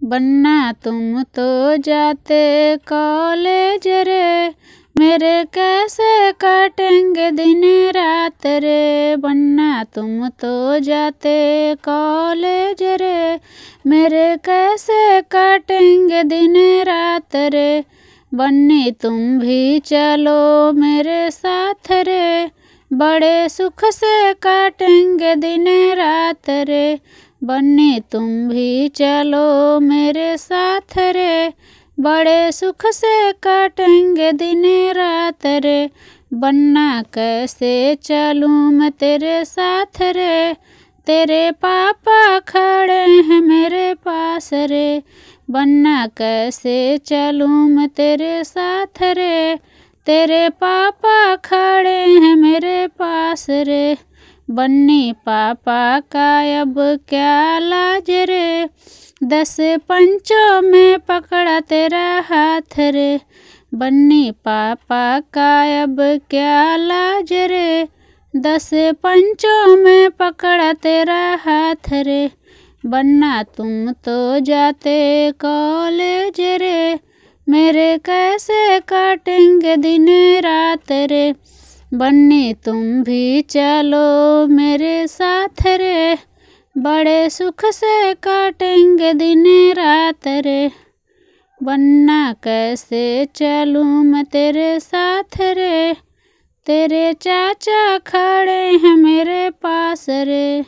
बन्ना तुम तो जाते कॉलेज रे, मेरे कैसे काटेंगे दिन रात रे। बन्ना तुम तो जाते कॉलेज रे, मेरे कैसे काटेंगे दिन रात रे। बन्नी तुम भी चलो मेरे साथ रे, बड़े सुख से काटेंगे दिन रात रे। बन्नी तुम भी चलो मेरे साथ रे, बड़े सुख से काटेंगे दिन रात रे। बन्ना कैसे चलूँ मैं तेरे साथ रे, तेरे पापा खड़े हैं मेरे पास रे। बन्ना कैसे चलूँ मैं तेरे साथ रे, तेरे पापा खड़े हैं मेरे पास रे। बन्नी पापा का अब क्या लाज रे, 10 पंचों में पकड़ा तेरा हाथ रे। बन्नी पापा का अब क्या लाज रे, 10 पंचों में पकड़ा तेरा हाथ रे। बन्ना तुम तो जाते कॉलेज रे, मेरे कैसे काटेंगे दिन रात रे। बन्नी तुम भी चलो मेरे साथ रे, बड़े सुख से काटेंगे दिन रात रे। बन्ना कैसे चलूँ मैं तेरे साथ रे, तेरे चाचा खड़े हैं मेरे पास रे।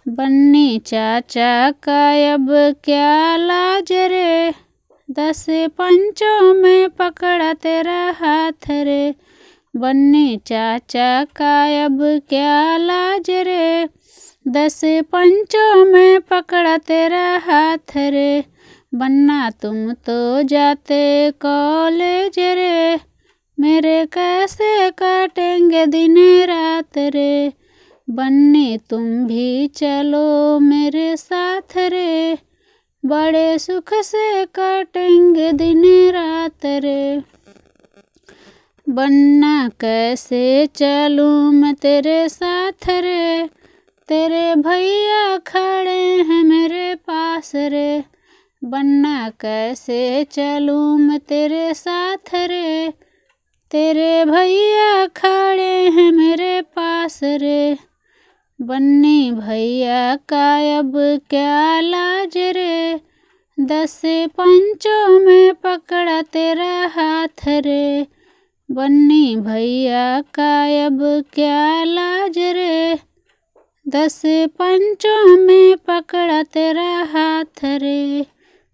बन्नी चाचा का अब क्या लाज रे, 10 पंचों में पकड़ा तेरा हाथ रे। बन्नी चाचा का अब क्या लाज रे, 10 पंचों में पकड़ा तेरा हाथ रे। बन्ना तुम तो जाते कॉलेज रे, मेरे कैसे काटेंगे दिन रात रे। बन्नी तुम भी चलो मेरे साथ रे, बड़े सुख से काटेंगे दिन रात रे। बन्ना कैसे चलूँ मैं तेरे साथ रे, तेरे भैया खड़े हैं मेरे पास रे। बन्ना कैसे चलूँ मैं तेरे साथ रे, तेरे भैया खड़े हैं मेरे पास रे। बन्नी भैया का अब क्या लाज रे, 10 पंचों में पकड़ा तेरा हाथ रे। बन्नी भैया का अब क्या लाज रे, 10 पंचों में पकड़ा तेरा हाथ रे।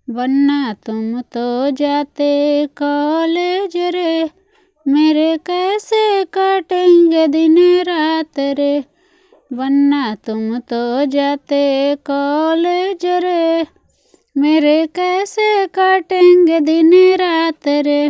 बन्ना तुम तो जाते कॉलेज रे, मेरे कैसे काटेंगे दिन रात रे। बन्ना तुम तो जाते कॉलेज रे, मेरे कैसे काटेंगे दिन रात रे।